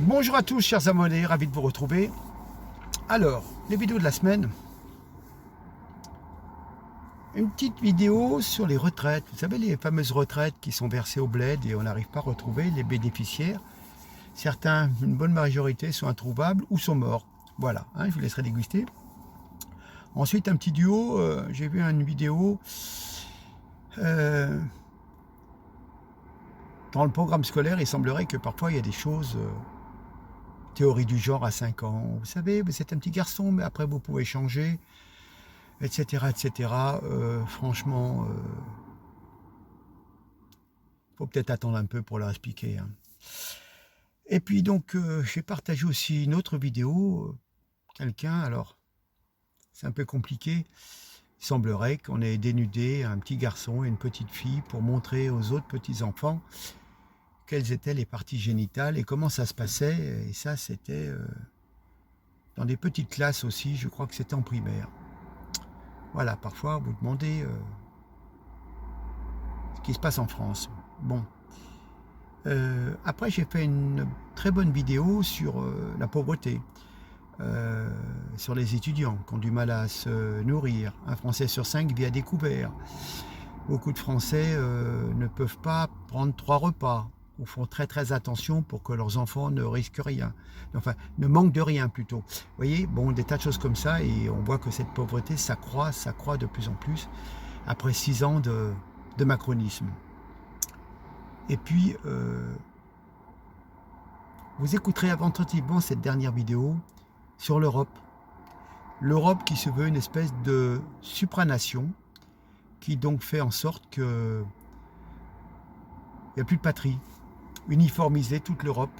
Bonjour à tous chers abonnés, ravi de vous retrouver. Alors, les vidéos de la semaine. Une petite vidéo sur les retraites. Vous savez, les fameuses retraites qui sont versées au bled et on n'arrive pas à retrouver les bénéficiaires. Certains, une bonne majorité, sont introuvables ou sont morts. Voilà, je vous laisserai déguster. Ensuite, un petit duo. J'ai vu une vidéo dans le programme scolaire. Il semblerait que parfois il y a des choses... théorie du genre à 5 ans. Vous savez, vous êtes un petit garçon, mais après vous pouvez changer, etc. etc. Franchement, faut peut-être attendre un peu pour leur expliquer. Et puis donc, j'ai partagé aussi une autre vidéo. Quelqu'un, alors, c'est un peu compliqué. Il semblerait qu'on ait dénudé un petit garçon et une petite fille pour montrer aux autres petits-enfants quelles étaient les parties génitales et comment ça se passait. Et ça, c'était dans des petites classes aussi, je crois que c'était en primaire. Voilà, parfois, vous demandez ce qui se passe en France. Bon. Après, j'ai fait une très bonne vidéo sur la pauvreté, sur les étudiants qui ont du mal à se nourrir. Un Français sur 5 vit à découvert. Beaucoup de Français ne peuvent pas prendre 3 repas. Ou font très attention pour que leurs enfants ne risquent rien, enfin ne manquent de rien plutôt. Vous voyez, bon, des tas de choses comme ça, et on voit que cette pauvreté s'accroît de plus en plus après 6 ans de macronisme. Et puis, vous écouterez attentivement cette dernière vidéo sur l'Europe. L'Europe qui se veut une espèce de supranation, qui donc fait en sorte que il n'y a plus de patrie. Uniformiser toute l'Europe,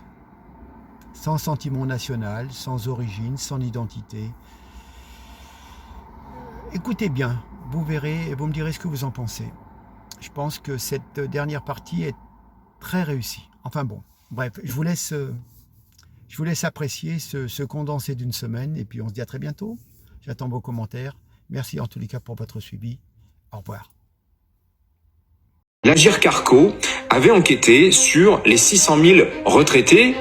sans sentiment national, sans origine, sans identité. Écoutez bien, vous verrez et vous me direz ce que vous en pensez. Je pense que cette dernière partie est très réussie. Enfin bon, bref, je vous laisse apprécier ce condensé d'une semaine et puis on se dit à très bientôt. J'attends vos commentaires. Merci en tous les cas pour votre suivi. Au revoir. L'Agirc Arrco avait enquêté sur les 600 000 retraités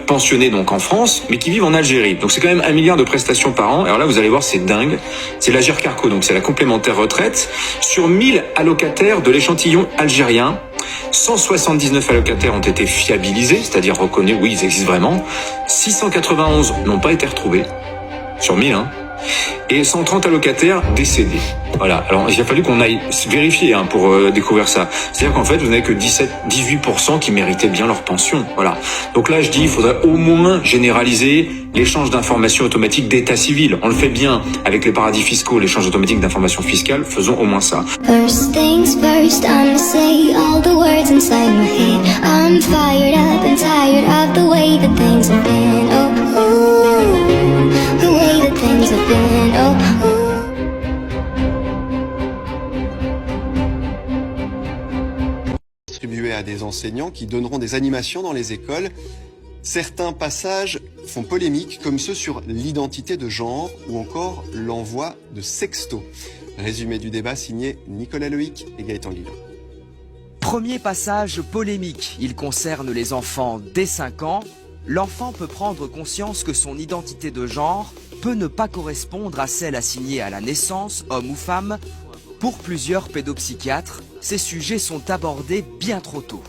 pensionnés donc en France, mais qui vivent en Algérie. Donc c'est quand même 1 milliard de prestations par an. Alors là, vous allez voir, c'est dingue. C'est l'Agirc Arrco, donc c'est la complémentaire retraite. Sur 1000 allocataires de l'échantillon algérien, 179 allocataires ont été fiabilisés, c'est-à-dire reconnus, oui, ils existent vraiment. 691 n'ont pas été retrouvés, sur 1000, et 130 allocataires décédés. Voilà. Alors, il a fallu qu'on aille vérifier pour découvrir ça. C'est-à-dire qu'en fait, vous n'avez que 18% qui méritaient bien leur pension. Voilà. Donc là, je dis, il faudrait au moins généraliser l'échange d'informations automatiques d'état civil. On le fait bien avec les paradis fiscaux, l'échange automatique d'informations fiscales. Faisons au moins ça. First things first, I'ma say all the words inside my head. I'm fired up and tired of the way that things have been. Oh, the way that things have been. Oh. Distribués à des enseignants qui donneront des animations dans les écoles. Certains passages font polémique, comme ceux sur l'identité de genre ou encore l'envoi de sextos. Résumé du débat signé Nicolas Loïc et Gaëtan Lille. Premier passage polémique, il concerne les enfants dès 5 ans. L'enfant peut prendre conscience que son identité de genre peut ne pas correspondre à celle assignée à la naissance, homme ou femme. Pour plusieurs pédopsychiatres, ces sujets sont abordés bien trop tôt.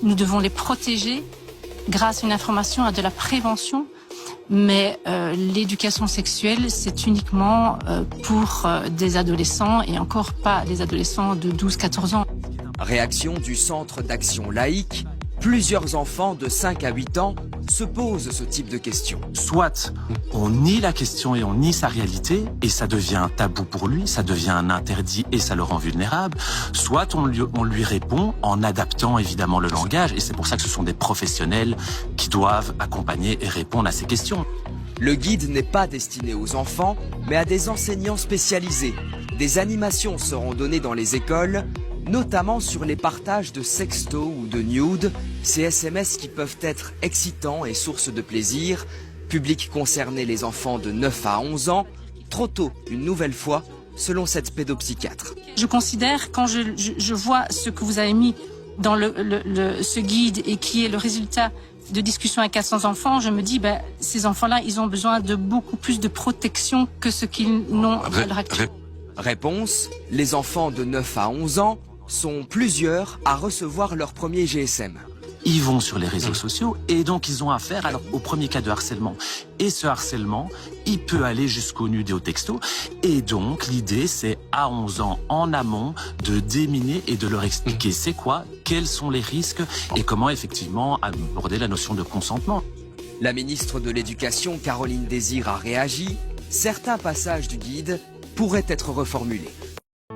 Nous devons les protéger grâce à une information, à de la prévention, mais l'éducation sexuelle, c'est uniquement pour des adolescents et encore pas des adolescents de 12-14 ans. Réaction du Centre d'action laïque. Plusieurs enfants de 5 à 8 ans se posent ce type de questions. Soit on nie la question et on nie sa réalité et ça devient un tabou pour lui, ça devient un interdit et ça le rend vulnérable. Soit on lui répond en adaptant évidemment le langage et c'est pour ça que ce sont des professionnels qui doivent accompagner et répondre à ces questions. Le guide n'est pas destiné aux enfants, mais à des enseignants spécialisés. Des animations seront données dans les écoles, notamment sur les partages de sextos ou de nudes, ces SMS qui peuvent être excitants et source de plaisir. Public concerné les enfants de 9 à 11 ans, trop tôt une nouvelle fois, selon cette pédopsychiatre. Je considère, quand je vois ce que vous avez mis dans ce guide et qui est le résultat de discussions avec 400 enfants, je me dis, ces enfants-là, ils ont besoin de beaucoup plus de protection que ce qu'ils n'ont à l'heure actuelle. Réponse, les enfants de 9 à 11 ans sont plusieurs à recevoir leur premier GSM. Ils vont sur les réseaux sociaux et donc ils ont affaire au premier cas de harcèlement. Et ce harcèlement, il peut aller jusqu'au nude et au texto. Et donc l'idée, c'est à 11 ans en amont de déminer et de leur expliquer c'est quoi, quels sont les risques et comment effectivement aborder la notion de consentement. La ministre de l'Éducation, Caroline Désir, a réagi. Certains passages du guide pourraient être reformulés.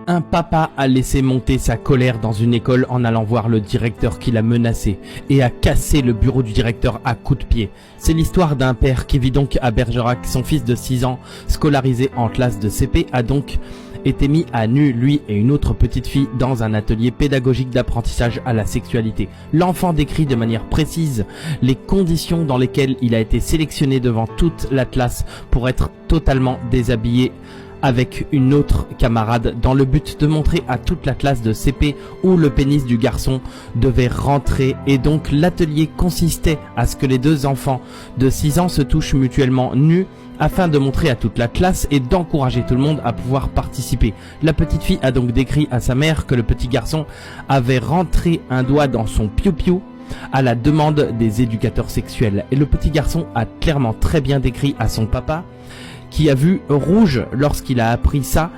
Un papa a laissé monter sa colère dans une école en allant voir le directeur qui l'a menacé et a cassé le bureau du directeur à coups de pied. C'est l'histoire d'un père qui vit donc à Bergerac. Son fils de 6 ans, scolarisé en classe de CP, a donc été mis à nu, lui et une autre petite fille, dans un atelier pédagogique d'apprentissage à la sexualité. L'enfant décrit de manière précise les conditions dans lesquelles il a été sélectionné devant toute la classe pour être totalement déshabillé avec une autre camarade dans le but de montrer à toute la classe de CP où le pénis du garçon devait rentrer, et donc l'atelier consistait à ce que les deux enfants de 6 ans se touchent mutuellement nus afin de montrer à toute la classe et d'encourager tout le monde à pouvoir participer. La petite fille a donc décrit à sa mère que le petit garçon avait rentré un doigt dans son piou-piou à la demande des éducateurs sexuels, et le petit garçon a clairement très bien décrit à son papa qui a vu rouge lorsqu'il a appris ça.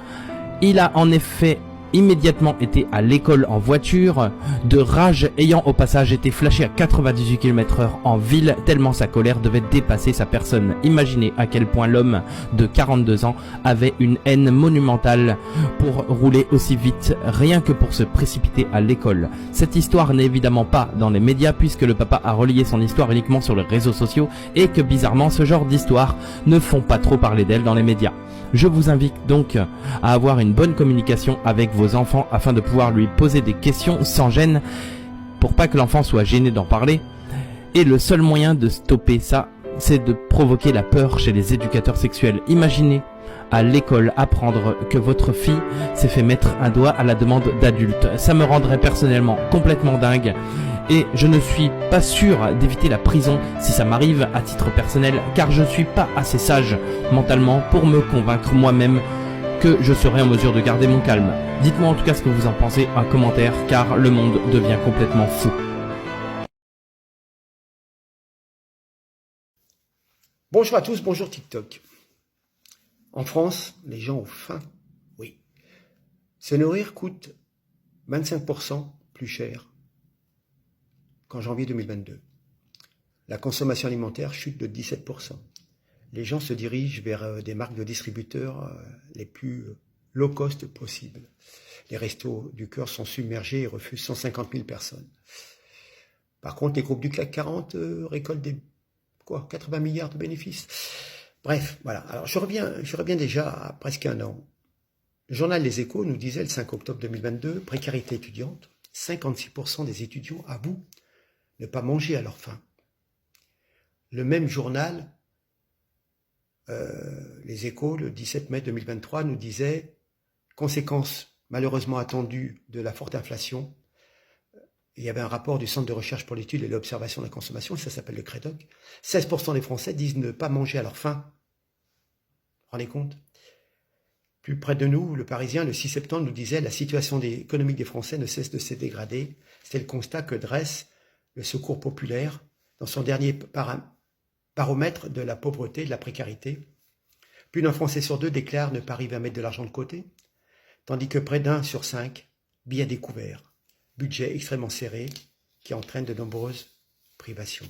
Il a en effet immédiatement été à l'école en voiture, de rage, ayant au passage été flashé à 98 km/h en ville, tellement sa colère devait dépasser sa personne. Imaginez à quel point l'homme de 42 ans avait une haine monumentale pour rouler aussi vite, rien que pour se précipiter à l'école. Cette histoire n'est évidemment pas dans les médias, puisque le papa a relié son histoire uniquement sur les réseaux sociaux, et que bizarrement ce genre d'histoires ne font pas trop parler d'elle dans les médias. Je vous invite donc à avoir une bonne communication avec vos enfants afin de pouvoir lui poser des questions sans gêne, pour pas que l'enfant soit gêné d'en parler. Et le seul moyen de stopper ça, c'est de provoquer la peur chez les éducateurs sexuels. Imaginez à l'école apprendre que votre fille s'est fait mettre un doigt à la demande d'adultes. Ça me rendrait personnellement complètement dingue. Et je ne suis pas sûr d'éviter la prison si ça m'arrive à titre personnel, car je suis pas assez sage mentalement pour me convaincre moi-même que je serai en mesure de garder mon calme. Dites-moi en tout cas ce que vous en pensez en commentaire, car le monde devient complètement fou. Bonjour à tous, bonjour TikTok. En France, les gens ont faim, oui. Se nourrir coûte 25% plus cher qu'en janvier 2022. La consommation alimentaire chute de 17%. Les gens se dirigent vers des marques de distributeurs les plus low cost possibles. Les restos du cœur sont submergés et refusent 150 000 personnes. Par contre, les groupes du CAC 40 récoltent 80 milliards de bénéfices. Bref, voilà. Alors je reviens déjà à presque un an. Le journal Les Échos nous disait le 5 octobre 2022, précarité étudiante, 56% des étudiants avouent ne pas manger à leur faim. Le même journal, Les Échos, le 17 mai 2023, nous disait, conséquence malheureusement attendue de la forte inflation, il y avait un rapport du Centre de recherche pour l'étude et l'observation de la consommation, ça s'appelle le CREDOC, 16% des Français disent ne pas manger à leur faim. Vous vous rendez compte ? Plus près de nous, le Parisien, le 6 septembre, nous disait « La situation économique des Français ne cesse de se dégrader ». C'est le constat que dresse le Secours populaire dans son dernier baromètre de la pauvreté et de la précarité. Plus d'un Français sur 2 déclare ne pas arriver à mettre de l'argent de côté, tandis que près d'1 sur 5 vit à découvert. Budget extrêmement serré qui entraîne de nombreuses privations.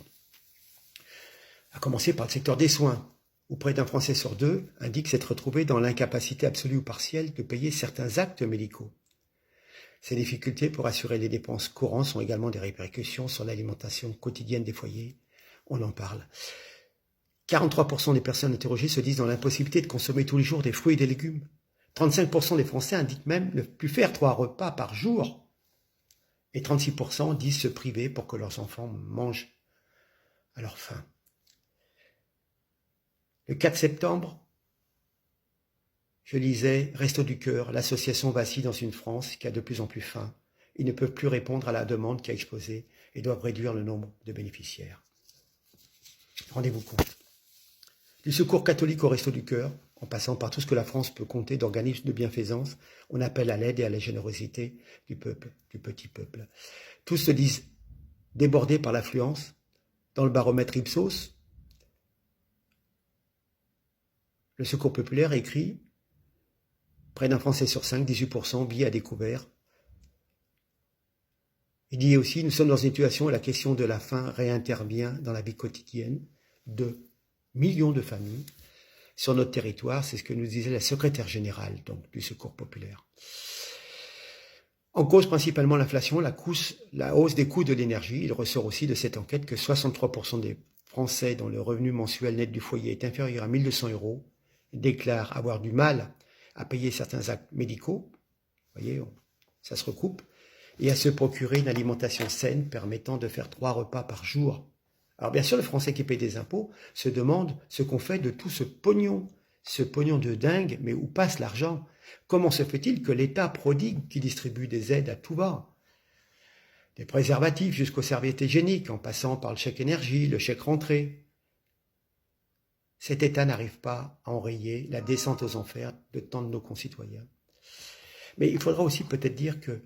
À commencer par le secteur des soins, où près d'un Français sur 2 indique s'être retrouvé dans l'incapacité absolue ou partielle de payer certains actes médicaux. Ces difficultés pour assurer les dépenses courantes sont également des répercussions sur l'alimentation quotidienne des foyers. On en parle. 43% des personnes interrogées se disent dans l'impossibilité de consommer tous les jours des fruits et des légumes. 35% des Français indiquent même ne plus faire 3 repas par jour. Et 36% disent se priver pour que leurs enfants mangent à leur faim. Le 4 septembre, je lisais Restos du Cœur, l'association vacille dans une France qui a de plus en plus faim ils ne peuvent plus répondre à la demande qui a explosé et doivent réduire le nombre de bénéficiaires. Rendez-vous compte. Du secours catholique au Resto du Cœur, en passant par tout ce que la France peut compter d'organismes de bienfaisance, on appelle à l'aide et à la générosité du peuple, du petit peuple. Tous se disent débordés par l'affluence. Dans le baromètre Ipsos, le Secours populaire écrit près d'un Français sur 5, 18%, vit à découvert. Il dit aussi, nous sommes dans une situation où la question de la faim réintervient dans la vie quotidienne de millions de familles sur notre territoire. C'est ce que nous disait la secrétaire générale donc, du Secours populaire. En cause principalement l'inflation, la hausse des coûts de l'énergie. Il ressort aussi de cette enquête que 63% des Français dont le revenu mensuel net du foyer est inférieur à 1 200 € déclarent avoir du mal à payer certains actes médicaux. Vous voyez, ça se recoupe. Et à se procurer une alimentation saine permettant de faire 3 repas par jour. Alors bien sûr, le Français qui paye des impôts se demande ce qu'on fait de tout ce pognon de dingue, mais où passe l'argent? Comment se fait-il que l'État prodigue qui distribue des aides à tout va? Des préservatifs jusqu'aux serviettes hygiéniques, en passant par le chèque énergie, le chèque rentrée. Cet État n'arrive pas à enrayer la descente aux enfers de tant de nos concitoyens. Mais il faudra aussi peut-être dire que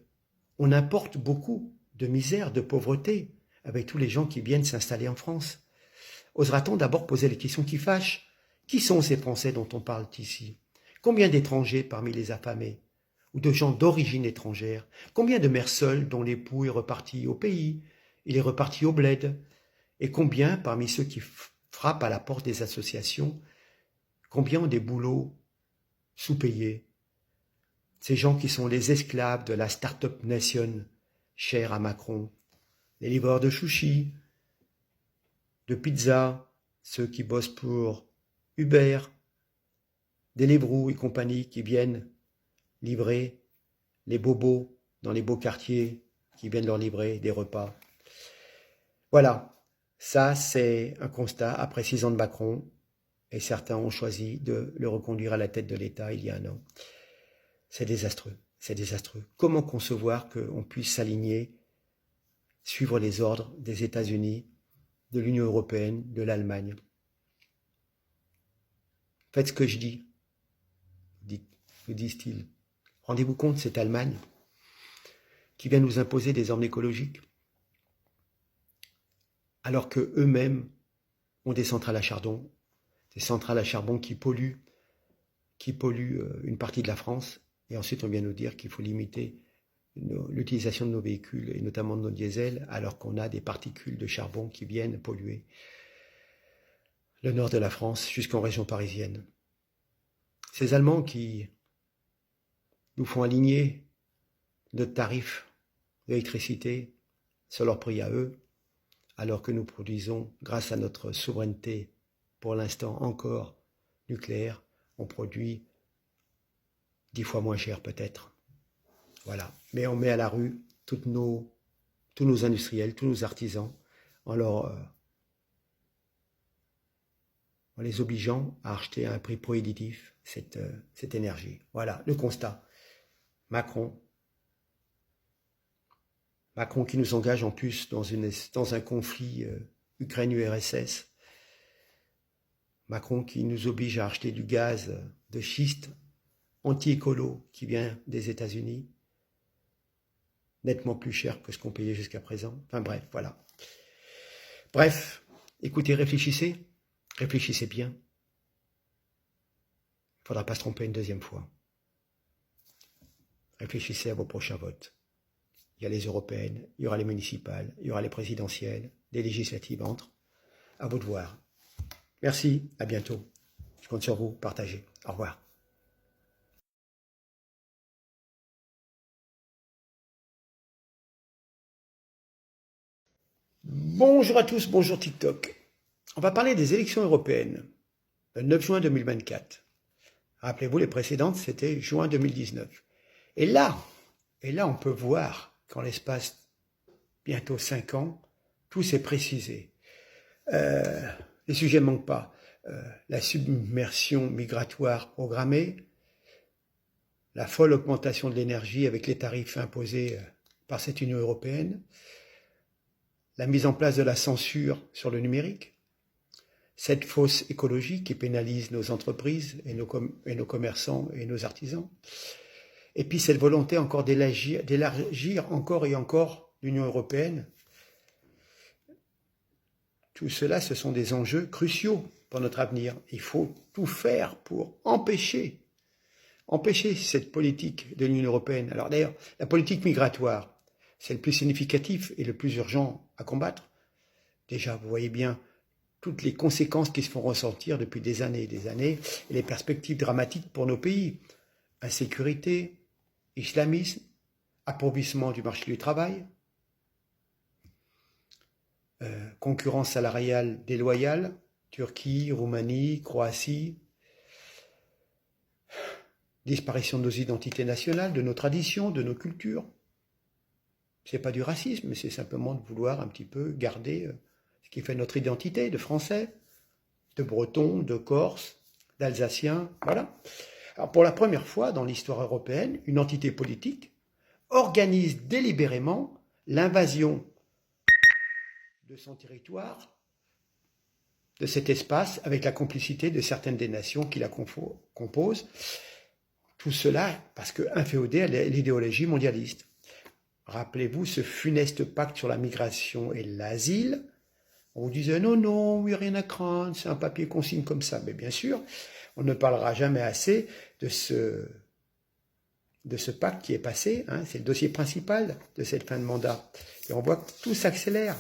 on importe beaucoup de misère, de pauvreté, avec tous les gens qui viennent s'installer en France. Osera-t-on d'abord poser les questions qui fâchent? Qui sont ces Français dont on parle ici? Combien d'étrangers parmi les affamés? Ou de gens d'origine étrangère? Combien de mères seules dont l'époux est reparti au pays, il est reparti au bled? Et combien parmi ceux qui frappent à la porte des associations, combien ont des boulots sous-payés? Ces gens qui sont les esclaves de la Start-up Nation, chère à Macron, les livreurs de sushis, de pizza, ceux qui bossent pour Uber, Deliveroo et compagnie qui viennent livrer les bobos dans les beaux quartiers, qui viennent leur livrer des repas. Voilà, ça c'est un constat après 6 ans de Macron, et certains ont choisi de le reconduire à la tête de l'État il y a 1 an. C'est désastreux, c'est désastreux. Comment concevoir qu'on puisse s'aligner, suivre les ordres des États-Unis, de l'Union européenne, de l'Allemagne? Faites ce que je dis, nous disent-ils. Rendez-vous compte, cette Allemagne qui vient nous imposer des normes écologiques, alors qu'eux-mêmes ont des centrales à charbon, qui polluent une partie de la France. Et ensuite, on vient nous dire qu'il faut limiter l'utilisation de nos véhicules, et notamment de nos diesels, alors qu'on a des particules de charbon qui viennent polluer le nord de la France jusqu'en région parisienne. Ces Allemands qui nous font aligner notre tarif d'électricité sur leur prix à eux, alors que nous produisons, grâce à notre souveraineté, pour l'instant encore nucléaire, on produit 10 fois moins cher peut-être. Voilà. Mais on met à la rue tous nos industriels, tous nos artisans, en les obligeant à acheter à un prix prohibitif cette énergie. Voilà le constat. Macron qui nous engage en plus dans un conflit Ukraine-URSS. Macron qui nous oblige à acheter du gaz de schiste anti-écolo qui vient des États-Unis, nettement plus cher que ce qu'on payait jusqu'à présent. Enfin bref, voilà. Bref, écoutez, réfléchissez bien. Il ne faudra pas se tromper une deuxième fois. Réfléchissez à vos prochains votes. Il y a les européennes, il y aura les municipales, il y aura les présidentielles, les législatives entrent. À vous de voir. Merci, à bientôt. Je compte sur vous, partagez. Au revoir. Bonjour à tous, bonjour TikTok. On va parler des élections européennes, le 9 juin 2024. Rappelez-vous, les précédentes, c'était juin 2019. Et là, on peut voir qu'en l'espace bientôt 5 ans, tout s'est précisé. Les sujets ne manquent pas. La submersion migratoire programmée, la folle augmentation de l'énergie avec les tarifs imposés par cette Union européenne, la mise en place de la censure sur le numérique, cette fausse écologie qui pénalise nos entreprises et nos commerçants et nos artisans, et puis cette volonté encore d'élargir encore et encore l'Union européenne. Tout cela, ce sont des enjeux cruciaux pour notre avenir. Il faut tout faire pour empêcher cette politique de l'Union européenne. Alors d'ailleurs, la politique migratoire, c'est le plus significatif et le plus urgent à combattre. Déjà, vous voyez bien toutes les conséquences qui se font ressentir depuis des années et les perspectives dramatiques pour nos pays. Insécurité, islamisme, appauvrissement du marché du travail, concurrence salariale déloyale, Turquie, Roumanie, Croatie, disparition de nos identités nationales, de nos traditions, de nos cultures. C'est pas du racisme, mais c'est simplement de vouloir un petit peu garder ce qui fait notre identité de Français, de Bretons, de Corses, d'Alsaciens, voilà. Alors pour la première fois dans l'histoire européenne, une entité politique organise délibérément l'invasion de son territoire, de cet espace, avec la complicité de certaines des nations qui la composent. Tout cela parce qu'inféodé à l'idéologie mondialiste. Rappelez-vous ce funeste pacte sur la migration et l'asile. On vous disait non, il n'y a rien à craindre, c'est un papier qu'on signe comme ça. Mais bien sûr, on ne parlera jamais assez de ce pacte qui est passé. Hein, c'est le dossier principal de cette fin de mandat. Et on voit que tout s'accélère.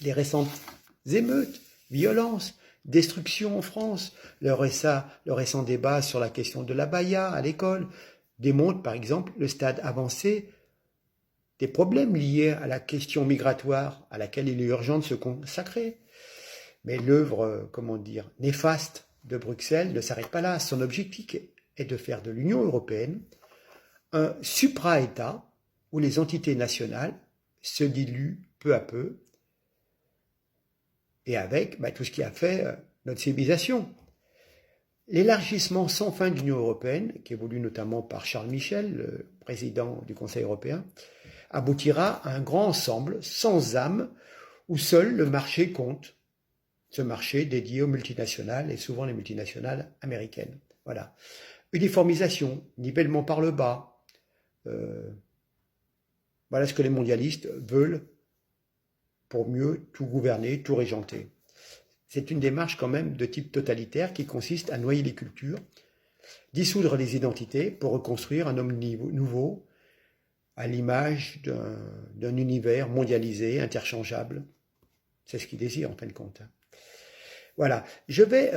Les récentes émeutes, violences, destruction en France, le récent débat sur la question de l'abaya à l'école démontre par exemple le stade avancé des problèmes liés à la question migratoire à laquelle il est urgent de se consacrer. Mais l'œuvre, néfaste de Bruxelles ne s'arrête pas là. Son objectif est de faire de l'Union européenne un supra-État où les entités nationales se diluent peu à peu et avec tout ce qui a fait notre civilisation. L'élargissement sans fin de l'Union européenne, qui est voulu notamment par Charles Michel, le président du Conseil européen, aboutira à un grand ensemble sans âme où seul le marché compte. Ce marché dédié aux multinationales et souvent les multinationales américaines. Voilà. Uniformisation, nivellement par le bas. Voilà ce que les mondialistes veulent pour mieux tout gouverner, tout régenter. C'est une démarche quand même de type totalitaire qui consiste à noyer les cultures, dissoudre les identités pour reconstruire un homme nouveau à l'image d'un univers mondialisé, interchangeable. C'est ce qu'ils désirent en fin de compte. Voilà, je vais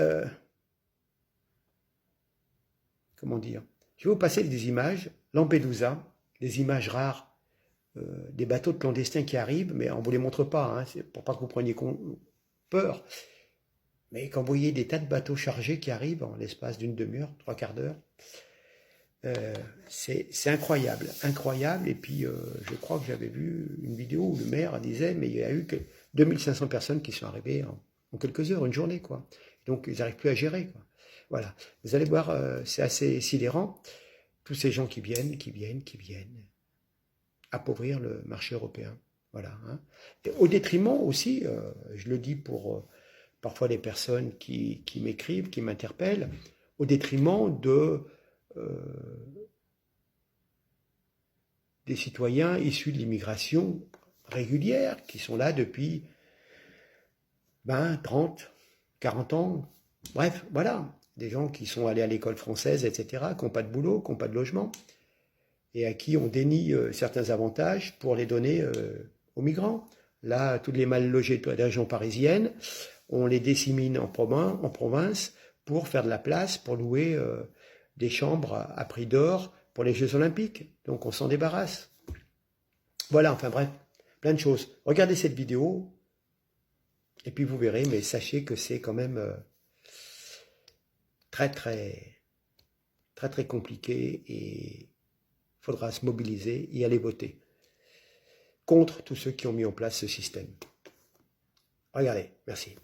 vous passer des images, Lampedusa, des images rares des bateaux de clandestins qui arrivent, mais on ne vous les montre pas, hein, c'est pour pas que vous preniez peur. Mais quand vous voyez des tas de bateaux chargés qui arrivent en l'espace d'une demi-heure, 3/4 d'heure, c'est incroyable, incroyable. Et puis, je crois que j'avais vu une vidéo où le maire disait, mais il y a eu que 2500 personnes qui sont arrivées en quelques heures, une journée, quoi. Donc, ils n'arrivent plus à gérer, quoi. Voilà. Vous allez voir, c'est assez sidérant. Tous ces gens qui viennent appauvrir le marché européen. Voilà. Hein. Et au détriment aussi, je le dis pour parfois les personnes qui m'écrivent, qui m'interpellent, au détriment des citoyens issus de l'immigration régulière, qui sont là depuis 20, 30, 40 ans. Bref, voilà. Des gens qui sont allés à l'école française, etc., qui n'ont pas de boulot, qui n'ont pas de logement, et à qui on dénie certains avantages pour les donner aux migrants. Là, tous les mal logés des régions parisiennes, on les dissémine en province pour faire de la place, pour louer des chambres à prix d'or pour les Jeux Olympiques. Donc on s'en débarrasse. Voilà, enfin bref, plein de choses. Regardez cette vidéo, et puis vous verrez, mais sachez que c'est quand même très compliqué, et il faudra se mobiliser et aller voter contre tous ceux qui ont mis en place ce système. Regardez, merci.